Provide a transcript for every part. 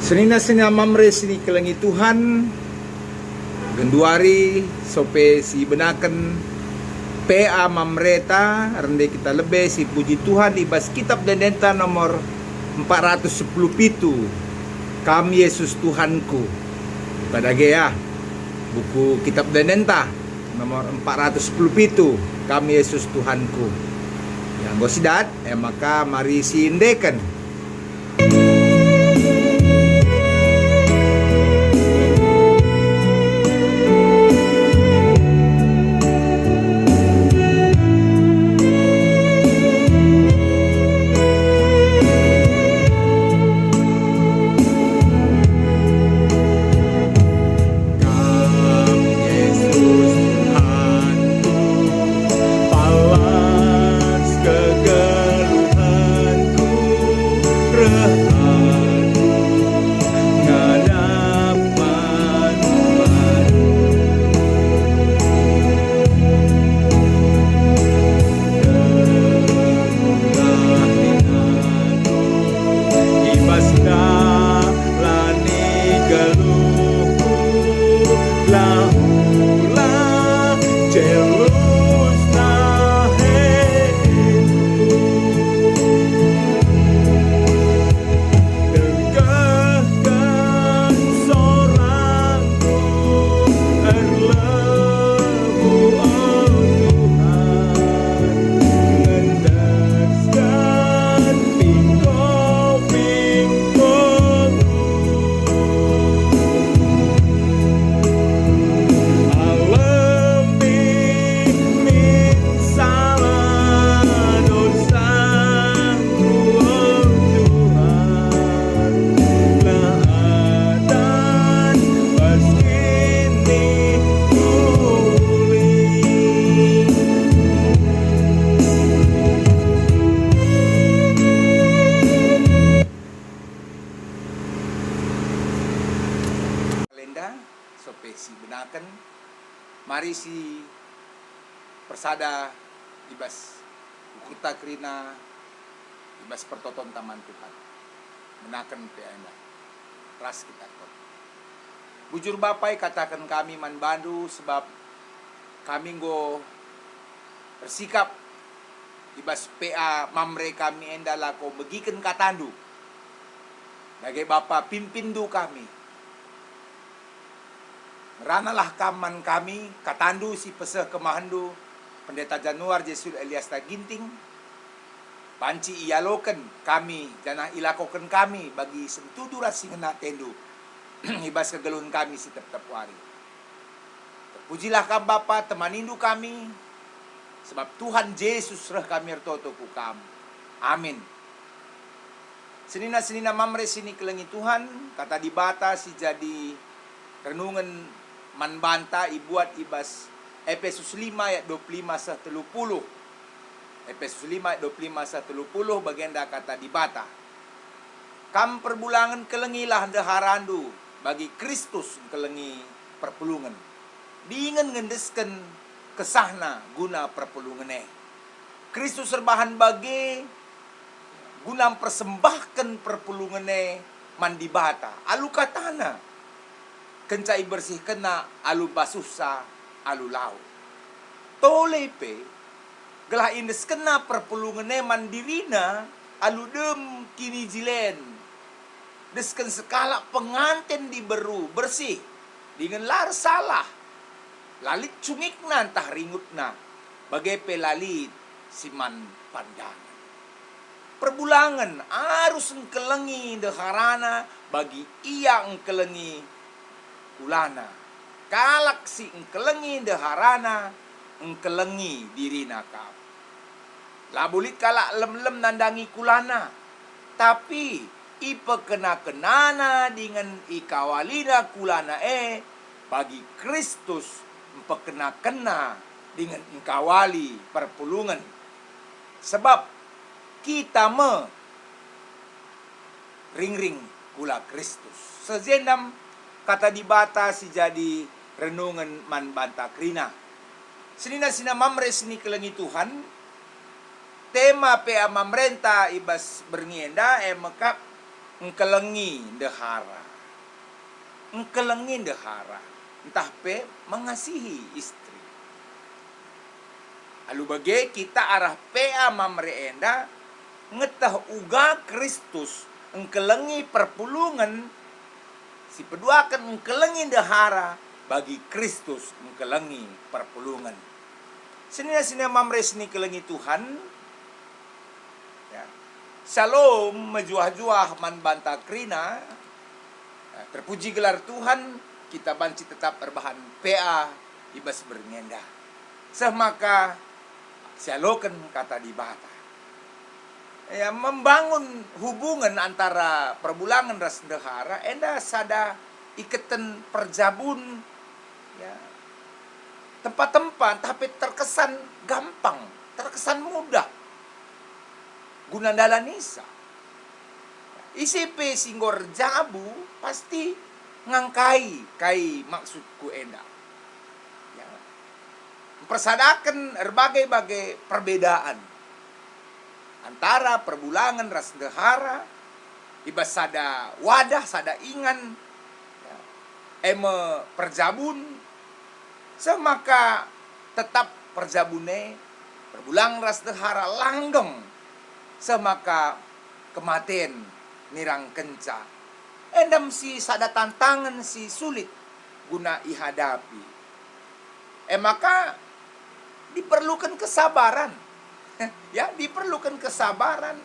Senina sina mamre sini kelengi Tuhan genduari sope si benaken PA mamreta rende kita lebih si puji Tuhan ibas kitab Dendenta nomor 410 pitu Kami Yesus Tuhanku pada ya buku kitab Dendenta nomor 410 pitu Kami Yesus Tuhanku yang gosidat maka mari sindekan. Sope si benaken mari si persada ibas kita kerina ibas pertoton taman Tuhan menaken PA ras kita kot bujur bapai katakan kami man bandu sebab kami go bersikap ibas PA mamre kami endala ko begiken katandu bagai bapa pimpindu kami ranalah kaman kami katandu si peseh kemahandu pendeta Januar Jesul Elias Taginting panci ialoken kami jana ilakoken kami bagi sentudu rasingena tendu ibas kegelun kami si tetap wari terpujilah kam Bapa temanindu kami sebab Tuhan Yesus reh kami ertoto ku kam amin. Senina mamre sini kelengi Tuhan kata dibata si jadi renungan manbanta ibuat ibas Efesus 5 ayat 25-30 Efesus 5 ayat 25-30 bagian dah kata dibata kam perbulangan kelengilah deharandu bagi Kristus kelengi perpulungan diingen ngendesken kesahna guna perpulungane Kristus serbahan bagi guna persembahkan perpulungane mandibata alu katana kencai bersih kena alu basusa alu lau tolepe gelah indes kena perpulungane mandirina alu dem kini jilen desken sekala pengantin diberu bersih dengan lar salah lalit cungik nantah ringutna bagai pelalit siman pandangan perbulangan arus engkelengi deharana bagi ia engkelengi kulana kalak si engkelengi deharana engkelengi dirina kau labulit kalak lem-lem nandangi kulana tapi ipe kena-kenana dengan ikawalina kulana bagi Kristus empekena-kena dengan engkawali perpulungan sebab kita ring-ring kula Kristus sejendam kata dibata si jadi renungan man banta krina. Senina mamre sini kelengi Tuhan. Tema PA mamrenta ibas bernienda mekap engkelengi dehara. Engkelengi dehara. Entah pe mengasihi istri. Lalu bagi kita arah pea mamre enda ngetah uga Kristus engkelengi perpulungan si peduakan engkelengi dehara bagi Kristus engkelengi perpulungan. Sini mamre sini kelengi Tuhan. Ya. Shalom mejuah-juah man banta krina. Terpuji gelar Tuhan, kita banci tetap berbahan PA ibas berngenda. Semaka sialoken kata di bata. Ya, membangun hubungan antara perbulangan ras dehara enda sada ikatan perjabun ya. Tempat-tempat tapi terkesan gampang, terkesan mudah. Gunandala nisa. ICP singgor jabu pasti ngangkai kai maksudku enda. Ya. Mempersadakan berbagai-bagai perbedaan antara perbulangan ras dehara, ibas sada wadah, sada ingan, ya. Eme perjabun, semaka tetap perjabune, perbulangan ras dehara langgeng, semaka kematian nirang kenca. Endam si sada tantangan si sulit guna ihadapi. Maka diperlukan kesabaran. Ya, diperlukan kesabaran.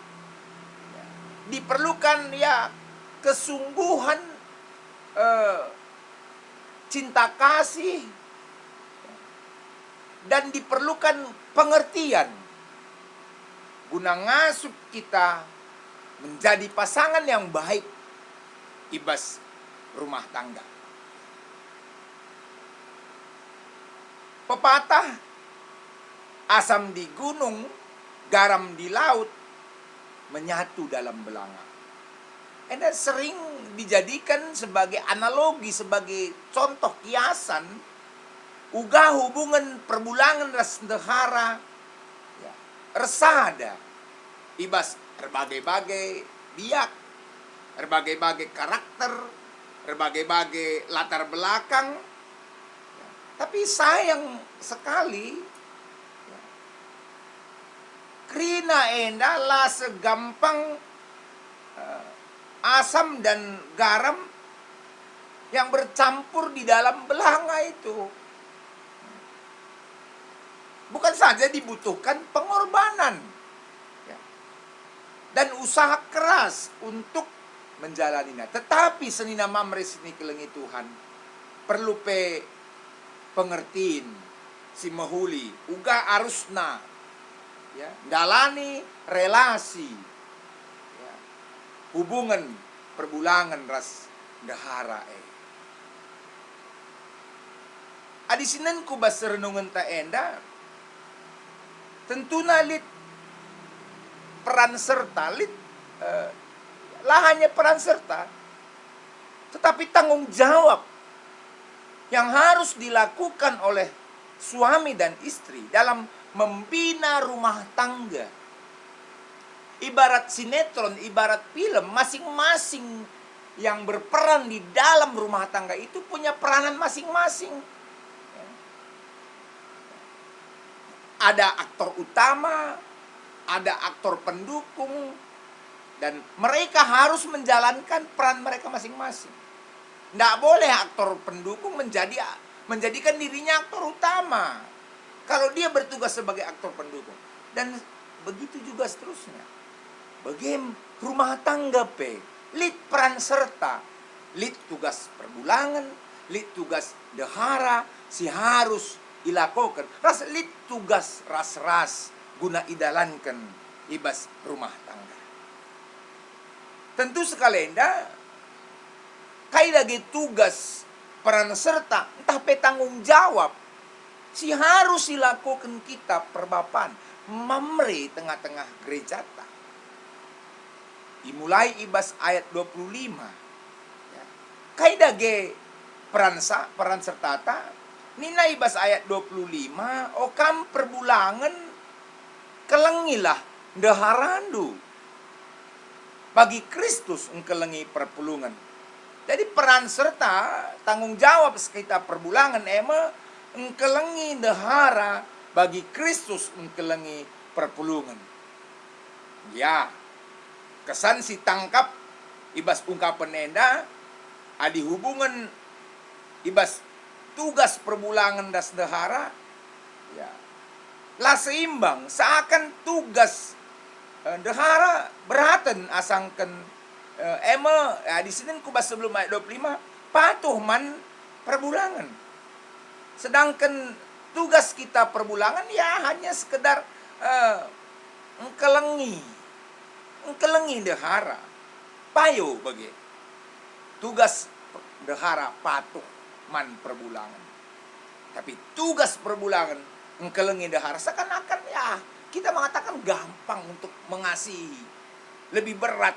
Ya, diperlukan ya kesungguhan cinta kasih dan diperlukan pengertian guna ngasup kita menjadi pasangan yang baik ibas rumah tangga. Pepatah asam di gunung, garam di laut menyatu dalam belanga. Enda sering dijadikan sebagai analogi, sebagai contoh kiasan uga hubungan perbulangan ras dehara ya, resada ibas berbagai-bagai biak, berbagai-bagai karakter, berbagai-bagai latar belakang. Ya, tapi sayang sekali ya, krina enda lah segampang asam dan garam yang bercampur di dalam belanga itu. Bukan saja dibutuhkan pengorbanan ya, dan usaha keras untuk menjalaninya, tetapi senina mamres ini kelengi Tuhan perlu pe pengertiin si mahuli uga arusna ya dalani relasi ya, hubungan perbulangan ras dehara adisinan ku bas renungan ta enda tentu nalit peran serta lit lah hanya peran serta, tetapi tanggung jawab yang harus dilakukan oleh suami dan istri dalam membina rumah tangga. Ibarat sinetron, ibarat film, masing-masing yang berperan di dalam rumah tangga itu punya peranan masing-masing. Ada aktor utama, ada aktor pendukung, dan mereka harus menjalankan peran mereka masing-masing. Tidak boleh aktor pendukung menjadikan dirinya aktor utama kalau dia bertugas sebagai aktor pendukung. Dan begitu juga seterusnya. Bagaimana rumah tangga lid peran serta, lid tugas perbulangan, lid tugas dehara, si harus dilakukan. Ras lid tugas ras-ras guna idalankan ibas rumah tangga. Tentu sekali enda kai lagi tugas peran serta entah petanggung jawab si harus dilakukan kita perbapan mamre tengah-tengah gereja ta. Dimulai ibas ayat 25 ya. Kai lagi peran serta ta nina ibas ayat 25 okam perbulangan kelengilah deharandu bagi Kristus engkelengi perpulungan. Jadi peran serta tanggung jawab sekitar perbulangan ema engkelengi dahara bagi Kristus engkelengi perpulungan. Ya, kesan si tangkap ibas ungkapan enda adi hubungan ibas tugas perbulangan das dahara ya lah seimbang seakan tugas dahara beratan asangkan ema ya, di sini kubas sebelum ayat 25 patuh man perbulangan. Sedangkan tugas kita perbulangan ya hanya sekedar engkelengi dahara payo bagi tugas dahara patuh man perbulangan. Tapi tugas perbulangan engkelengi dahara seakan-akan ya kita mengatakan gampang untuk mengasihi, lebih berat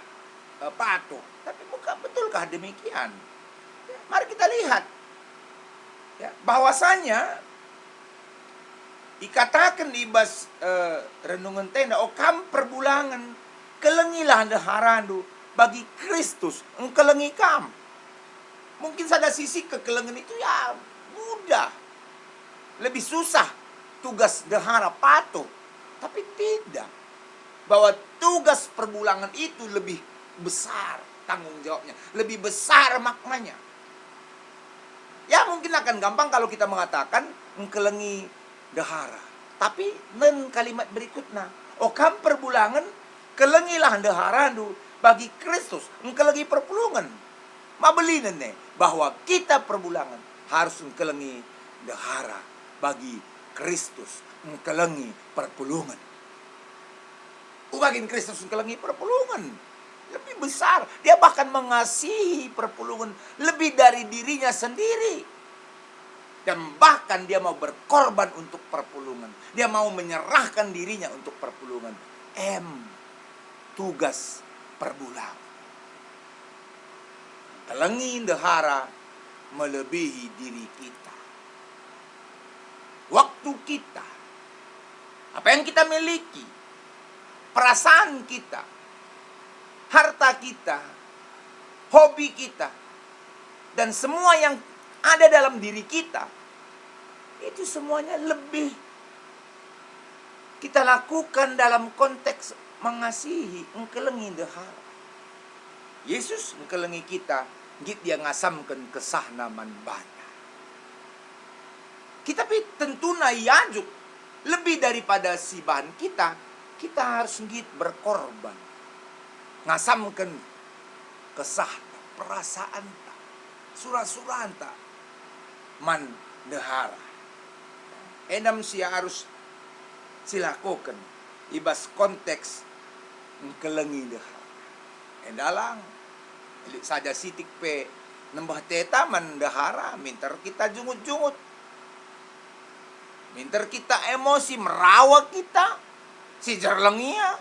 patuh. Tapi bukan, betulkah demikian? Ya, mari kita lihat ya, bahwasanya dikatakan di bas renungan tenda okam perbulangan kelengilah daharandu bagi Kristus engkelengi kam. Mungkin sada sisi kekelengan itu ya mudah, lebih susah tugas dahara patuh. Tapi tidak, bahwa tugas perbulangan itu lebih besar tanggung jawabnya, lebih besar maknanya. Ya mungkin akan gampang kalau kita mengatakan engkelengi dahara. Tapi nen kalimat berikutnya, okam perbulangan kelengilah daharandu bagi Kristus engkelengi perpulungan. Mabeli nene bahwa kita perbulangan harus engkelengi dahara bagi Kristus engkelengi perpulungan. Ubagin Kristus engkelengi perpulungan lebih besar. Dia bahkan mengasihi perpulungan lebih dari dirinya sendiri. Dan bahkan dia mau berkorban untuk perpulungan. Dia mau menyerahkan dirinya untuk perpulungan. Tugas perbulangan. Kelengi dahara melebihi diri kita. Waktu kita, apa yang kita miliki, perasaan kita, harta kita, hobi kita, dan semua yang ada dalam diri kita, itu semuanya lebih kita lakukan dalam konteks mengasihi engkelengi dahara. Yesus engkelengi kita, git dia ngasamkan kesahna man bana. Kita tentu yajuk lebih daripada si bahan kita harus git berkorban. Ngasamkan kesah perasaan ta, surah-surah ta man dahara. Enam sia harus silakukan ibas konteks engkelengi dahara. Endalang saja sitik pe nembah teta man dahara minter kita jungut-jungut. Minter kita emosi merawat kita si jarlengia.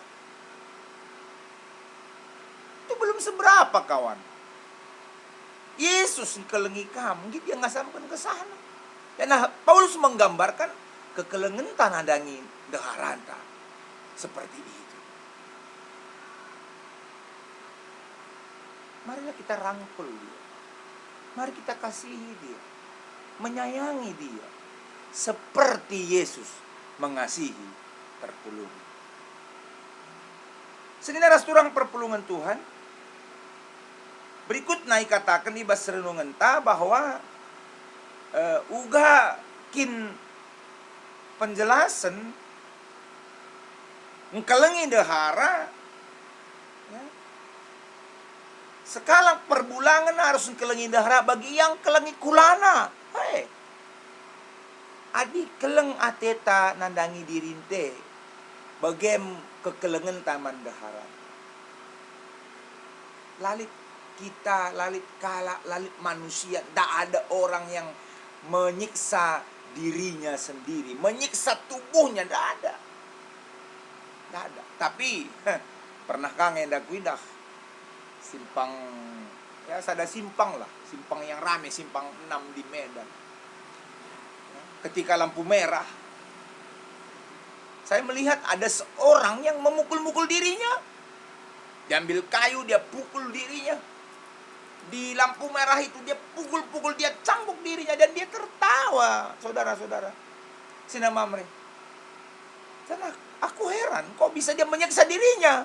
Itu belum seberapa kawan. Yesus engkelengi kamu, dia ngasamkan ke sana. Dan Paulus menggambarkan kekelengan tanah dangin daharanta seperti itu. Marilah kita rangkul dia. Mari kita kasihi dia. Menyayangi dia. Seperti Yesus mengasihi perpulungan. Saudara seturang perpulungan Tuhan. Berikut naik katakan di bas renungan ta bahwa uga kin penjelasan engkelengi dahara ya, sekala perbulangan harus engkelengi dahara bagi yang kelengi kulana. Hei, adi keleng ateta nandangi dirinte bagem kekelengan taman dahara. Lalit kita, lalit kala, lalit manusia, tak ada orang yang menyiksa dirinya sendiri, menyiksa tubuhnya, tak ada. Tak ada. Tapi pernahkah ngendak widah simpang, ya sada simpang lah, simpang yang rame, simpang 6 di Medan. Ketika lampu merah, saya melihat ada seorang yang memukul-mukul dirinya. Dia ambil kayu, dia pukul dirinya. Di lampu merah itu dia pukul-pukul, dia cambuk dirinya dan dia tertawa, saudara-saudara. Sina Mamre. Karena aku heran, kok bisa dia menyiksa dirinya.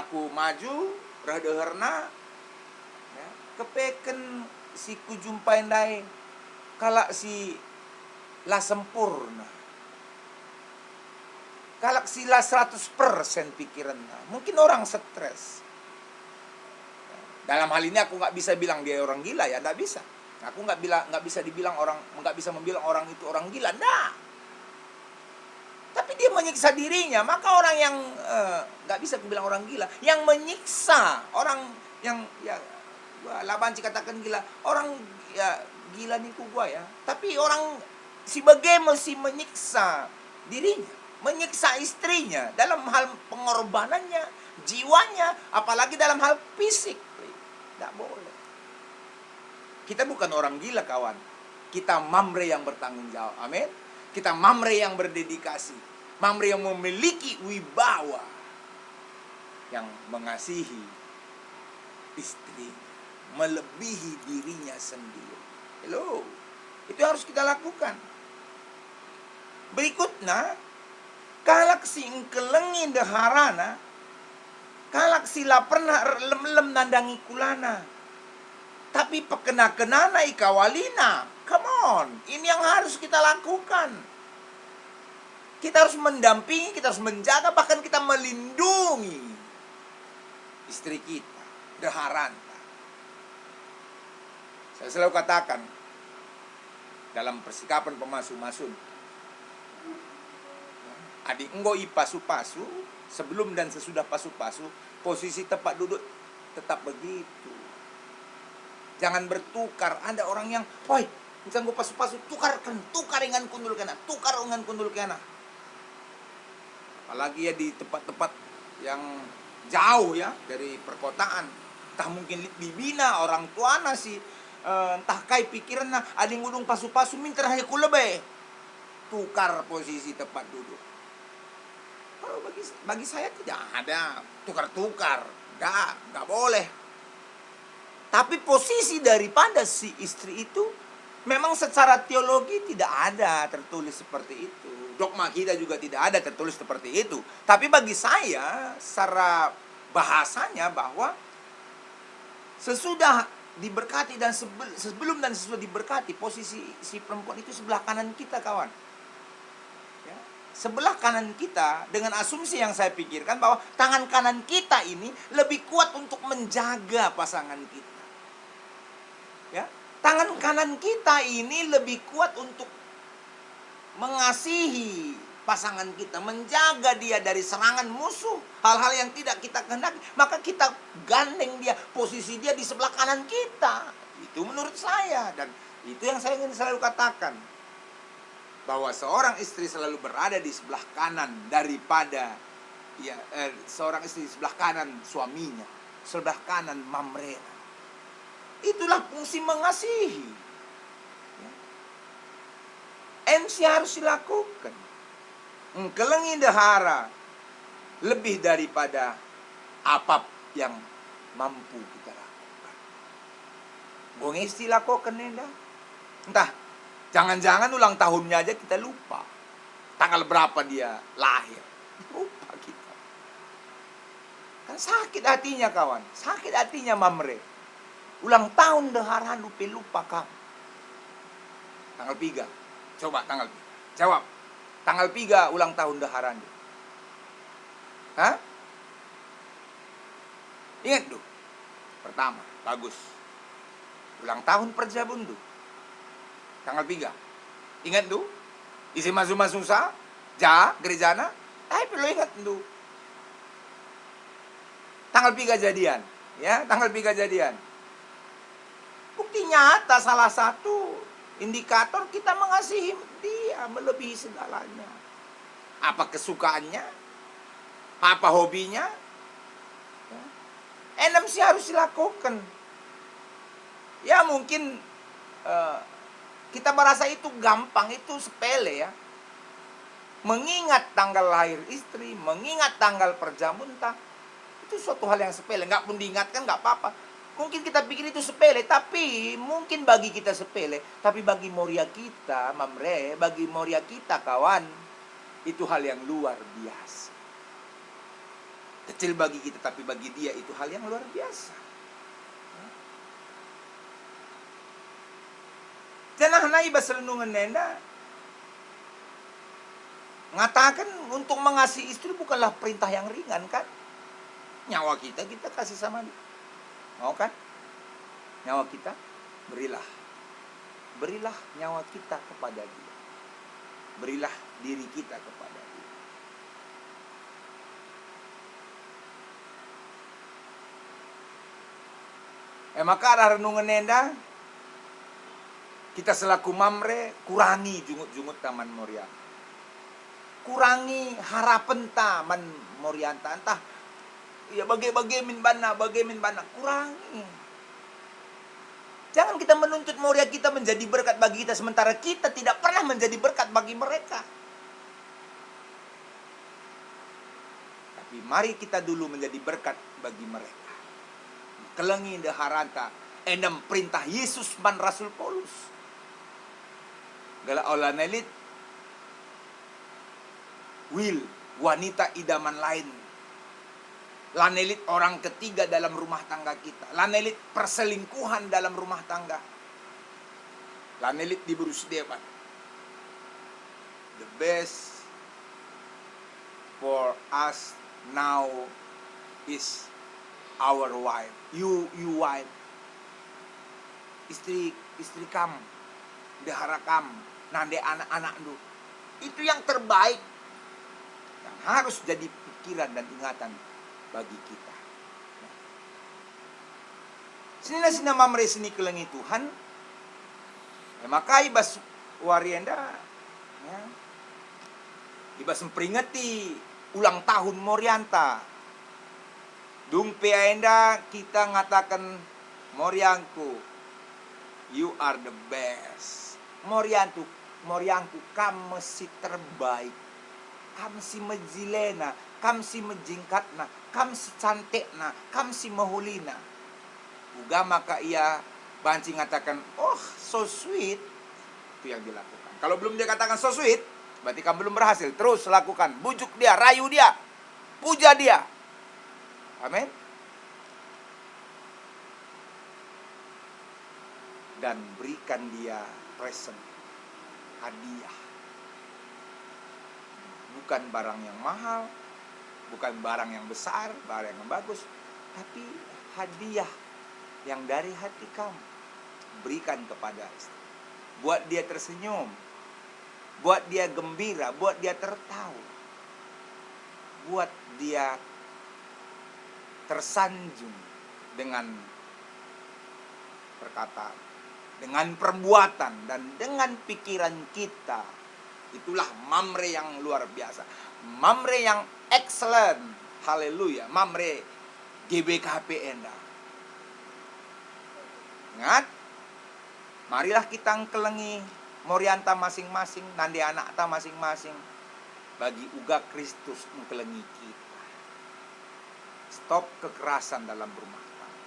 Aku maju, radeherna, ya, kepeken si kujumpain dai, kalak si la sempurna. Kalak si la 100% pikirannya. Mungkin orang stres. Dalam hal ini aku nggak bisa bilang dia orang gila ya, nggak bisa. Aku nggak bisa membilang orang itu orang gila, nah. Tapi dia menyiksa dirinya, maka orang yang nggak bisa bilang orang gila, yang menyiksa orang yang ya, gua Labanci katakan gila, orang ya gila niku gua ya. Tapi orang si Bage mesti menyiksa dirinya, menyiksa istrinya dalam hal pengorbanannya, jiwanya, apalagi dalam hal fisik. Tidak boleh. Kita bukan orang gila, kawan. Kita Mamre yang bertanggung jawab. Amin. Kita Mamre yang berdedikasi. Mamre yang memiliki wibawa. Yang mengasihi istri. Melebihi dirinya sendiri. Hello. Itu harus kita lakukan. Berikutnya. Kalak si engkelengi deharana. Kalak sila pernah lem-lem nandangi kulana. Tapi pekena-kenana ikawalina. Come on. Ini yang harus kita lakukan. Kita harus mendampingi, kita harus menjaga, bahkan kita melindungi istri kita, deharanta. Saya selalu katakan dalam persikapan pemasu-masun, adik enggo ipasu-pasu, sebelum dan sesudah pasu-pasu, posisi tempat duduk tetap begitu. Jangan bertukar. Ada orang yang, woi, misalnya gue pasu-pasu, tukar dengan kundul kena, tukar dengan kundul kena. Apalagi ya di tempat-tempat yang jauh ya dari perkotaan. Entah mungkin dibina orang tuana sih, entah kai pikiran ada yang ngudung pasu-pasu minta hanya kulebe. Tukar posisi tempat duduk. Kalau bagi saya tidak ada tukar-tukar, nggak boleh. Tapi posisi daripada si istri itu memang secara teologi tidak ada tertulis seperti itu. Dogma kita juga tidak ada tertulis seperti itu. Tapi bagi saya secara bahasanya bahwa sesudah diberkati dan sebelum dan sesudah diberkati, posisi si perempuan itu sebelah kanan kita, kawan. Sebelah kanan kita, dengan asumsi yang saya pikirkan bahwa tangan kanan kita ini lebih kuat untuk menjaga pasangan kita. Ya, tangan kanan kita ini lebih kuat untuk mengasihi pasangan kita, menjaga dia dari serangan musuh, hal-hal yang tidak kita kehendaki, maka kita gandeng dia, posisi dia di sebelah kanan kita. Itu menurut saya, dan itu yang saya ingin selalu katakan. Bahwa seorang istri selalu berada di sebelah kanan daripada seorang istri di sebelah kanan suaminya, sebelah kanan Mamre. Itulah fungsi mengasihi. Ya. MC harus dilakukan. Engkelengi dahara lebih daripada apa yang mampu kita lakukan. Bongesti lakukan nenda. Entah. Jangan-jangan ulang tahunnya aja kita lupa. Tanggal berapa dia lahir. Lupa kita. Kan sakit hatinya, kawan. Sakit hatinya Mamre. Ulang tahun deharan lupa kamu. Tanggal 3. Coba tanggal 3. Jawab. Tanggal 3 ulang tahun deharan. Hah? Ingat tuh. Pertama, bagus. Ulang tahun Perjabundu. Tanggal 3. Ingat tu? Isi masuk-masuk sa? Gerejana? Perlu ingat tu. Tanggal 3 jadian. Ya, tanggal 3 jadian. Bukti nyata salah satu indikator kita mengasihi dia melebihi segalanya. Apa kesukaannya? Apa hobinya? NMC harus dilakukan. Ya mungkin kita merasa itu gampang, itu sepele ya. Mengingat tanggal lahir istri, mengingat tanggal perjamuntah, Itu suatu hal yang sepele, nggak pun diingatkan nggak apa-apa. Mungkin kita pikir itu sepele, tapi mungkin bagi kita sepele, tapi bagi Moria kita, Mamre, bagi Moria kita kawan, itu hal yang luar biasa. Kecil bagi kita, tapi bagi dia itu hal yang luar biasa. Jangan naik bahasa renungan nenda. Ngatakan untuk mengasihi istri bukanlah perintah yang ringan kan? Nyawa kita kasih sama dia. Mau kan? Nyawa kita, berilah. Berilah nyawa kita kepada dia. Berilah diri kita kepada dia. Maka ada renungan nenda. Kita selaku Mamre, kurangi jungut-jungut Taman Moria. Kurangi harapan Taman Morianta. Entah, ya bagi min bana, kurangi. Jangan kita menuntut Moria kita menjadi berkat bagi kita, sementara kita tidak pernah menjadi berkat bagi mereka. Tapi mari kita dulu menjadi berkat bagi mereka. Kelengi deharanta, endam perintah Yesus man Rasul Paulus. Gala olah nelit will wanita idaman lain. Lanelit orang ketiga dalam rumah tangga kita. Lanelit perselingkuhan dalam rumah tangga. Lanelit di berus depan. The best for us now is our wife. You wife. Istri kamu. Dehara kamu. Nande anak-anak lu. Itu yang terbaik. Yang harus jadi pikiran dan ingatan bagi kita. Sini Mamre sini kelengi Tuhan. Maka ibas warienda. Ya. Ibas memperingati ulang tahun Morianta. Dung peaenda kita ngatakan Moriangku, you are the best. Moriangku kamu si terbaik. Kamu si mejilena, kamu si mejingkatna, kamu si cantikna, kamu si mahulina. Uga maka ia banci ngatakan, oh so sweet. Itu yang dilakukan. Kalau belum dia katakan so sweet, berarti kamu belum berhasil. Terus lakukan, bujuk dia, rayu dia, puja dia. Amin. Dan berikan dia present, hadiah. Bukan barang yang mahal, bukan barang yang besar, barang yang bagus, tapi hadiah yang dari hati kamu. Berikan kepada istri. Buat dia tersenyum, buat dia gembira, buat dia tertawa, buat dia tersanjung dengan perkataan, dengan perbuatan, dan dengan pikiran kita. Itulah Mamre yang luar biasa. Mamre yang excellent. Haleluya. Mamre GBKP Enda. Ingat, marilah kita kelengi Morianta masing-masing, nandi anak ta masing-masing, bagi uga Kristus mengkelengi kita. Stop kekerasan dalam rumah tangga.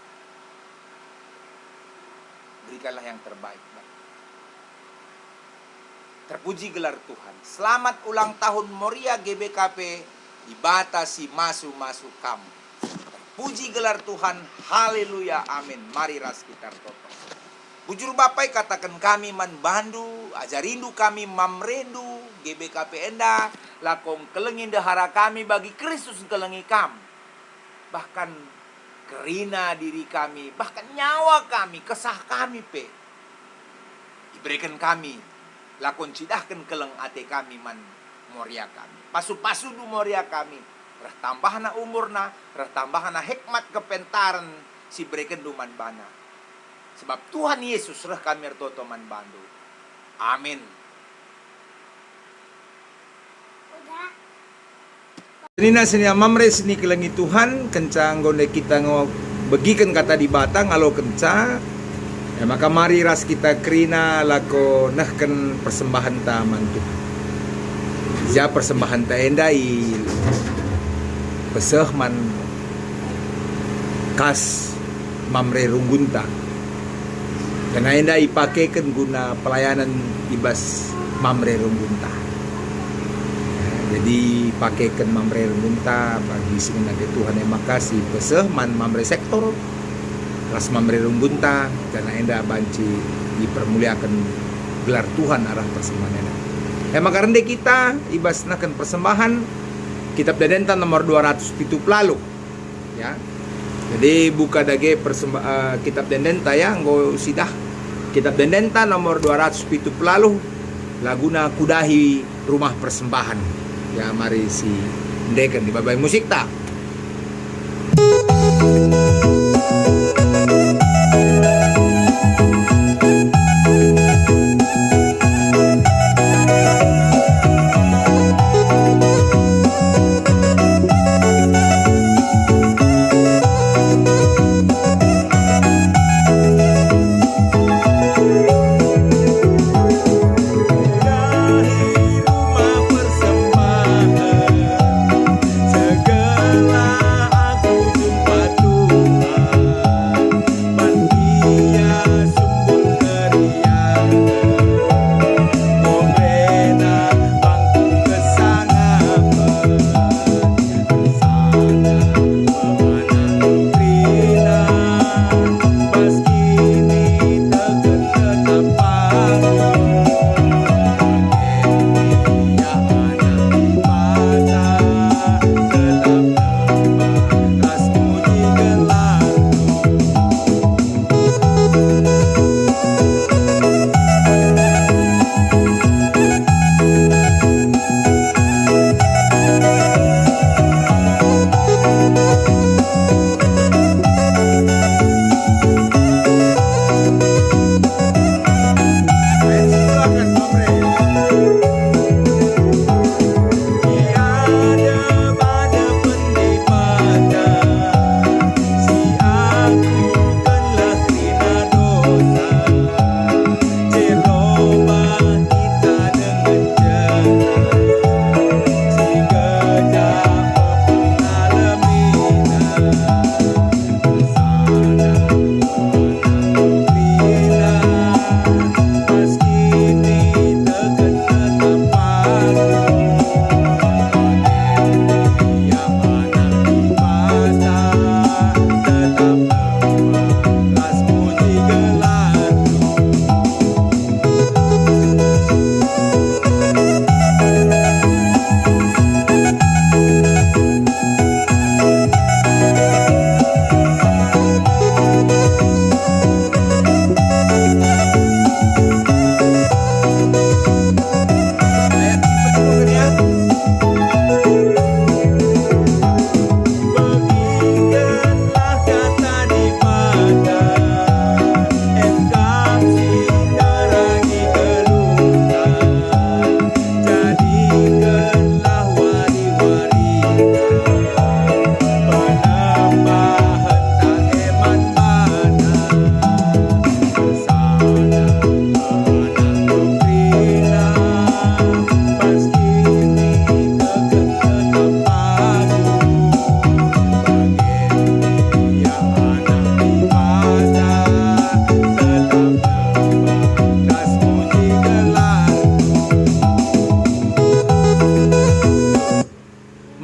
Berikanlah yang terbaik. Terpuji gelar Tuhan. Selamat ulang tahun Moria GBKP. Dibatasi masu kamu. Terpuji gelar Tuhan. Haleluya. Amin. Mari ras kita toto. Bujur Bapai katakan kami man bandu. Ajarindu kami mamrendu. GBKP Enda. Lakong kelengin dahara kami bagi Kristus kelengi kamu. Bahkan kerina diri kami. Bahkan nyawa kami. Kesah kami pe. Diberikan kami. Lakon cidahkan keleng ate kami man Moria kami. Pasu-pasu du Moria kami. Rah tambahna umurna, rah tambahna hikmat kepentaran si berikan duman bana. Sebab Tuhan Yesus rah kami ertoto man bandu. Amin. Nina sini Mamre sini kelengi Tuhan kencang gonde kita begikan kata di batang alo kencang. Ya, maka mari ras kita kerina lako nahkan persembahan taman tu. Ja persembahan ta endai. Peseh man kas mamre runggunta. Karena enda ipakaikan guna pelayanan ibas mamre runggunta. Jadi pakaikan mamre runggunta bagi singa ke Tuhan yang makasih peseh man mamre sektor ras mamre runggunta karena enda banci dipermuliakan gelar Tuhan arah persembahan enda. Makarende kita ibas nakan persembahan kitab Dadenta nomor 207 lalu ya. Jadi buka dage kitab Dadenta ya nggo sidah kitab Dadenta nomor 207 lalu laguna kudahi rumah persembahan ya. Mari si ndekan di babai musik tak.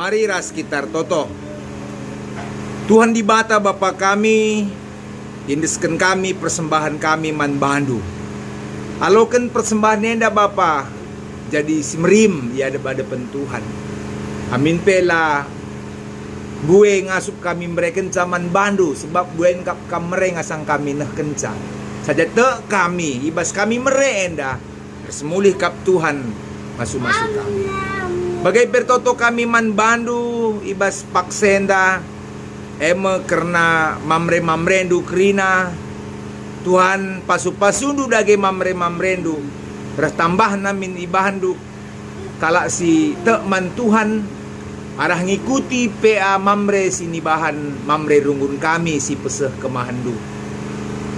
Mari sekitar toto. Tuhan di bata Bapa kami, indesken kami persembahan kami man bandu. Aloken persembahan nenda Bapa jadi simrim ya ada pentuhan. Amin pela gue ngasup kami mereka zaman bandu sebab gue kap kamere ngasang kami nah kencang. Saja te kami ibas kami merenda semulih kap Tuhan masuk-masuk kami. Bagai pertoto kami man bandu ibas paksenda eme karena mamre-mamrendu krina Tuhan pasu-pasundu dage mamre-mamrendu ras tambah namin ibahandu kalak si te man Tuhan arah ngikuti PA mamre sinibahan mamre runggun kami si peseh kemahandu.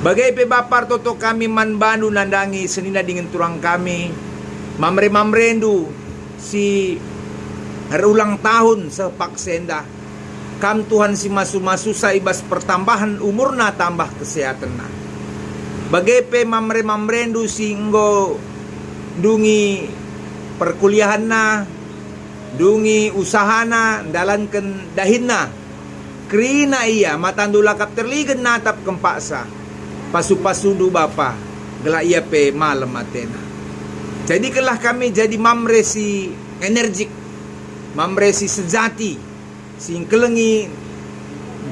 Bagai pe bapar toto kami man bandu nandangi senina dengan turang kami mamre-mamrendu si ulang tahun sepak senda kam Tuhan si masu-masu sa ibas pertambahan umur na tambah kesehatan na. Bagepe mamre-mamrendu singgo dungi perkuliahan na, dungi usahana, dalankan dahin na. Krina iya matandu lakap terligan natap kempaksa. Pasu-pasundu bapa, gela iya pe malam matena. Jadi kelah kami jadi mamre si energik, mamre si sejati, sing kelengi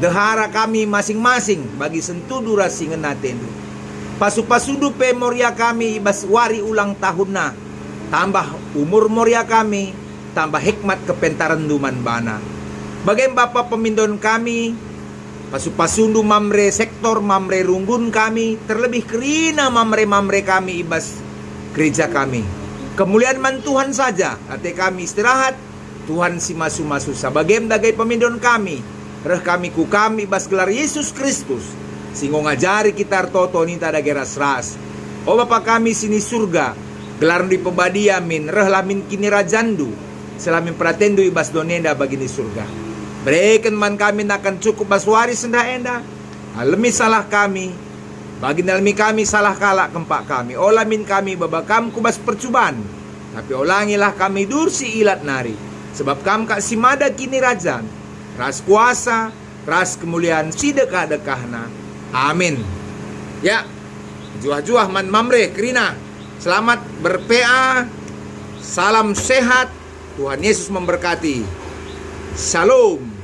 dehara kami masing-masing bagi sentudu rasingan natendu. Pasu-pasudu pe moria kami ibas wari ulang tahun na, tambah umur moria kami, tambah hikmat kepentaran duman bana. Bagaimana Bapak pemindon kami, pasu-pasundu mamre sektor, mamre runggun kami, terlebih kerina mamre-mamre kami ibas gereja kami. Kemuliaan man Tuhan saja, hati kami istirahat, Tuhan si masu-masu sa. Bagaimana dagai pemindon kami, reh kami ku kami ibas gelar Yesus Kristus, singgo ngajari kita toto nita dagai ras-ras. O Bapa kami sini surga, gelar di pebadia min, reh lamin kini rajandu, selamin pratendu ibas donenda bagi di surga. Berikan man kami akan cukup baswari senda enda. Alami salah kami. Bagi nalmi kami salah kalak kempak kami. Olamin kami babakam kubas percubaan. Tapi olangilah kami dursi ilat nari. Sebab kam kak simada kini rajan. Ras kuasa, ras kemuliaan si dekah-dekahna. Amin. Ya. Juah-juah man mamre kerina. Selamat berPA. Salam sehat. Tuhan Yesus memberkati. Shalom.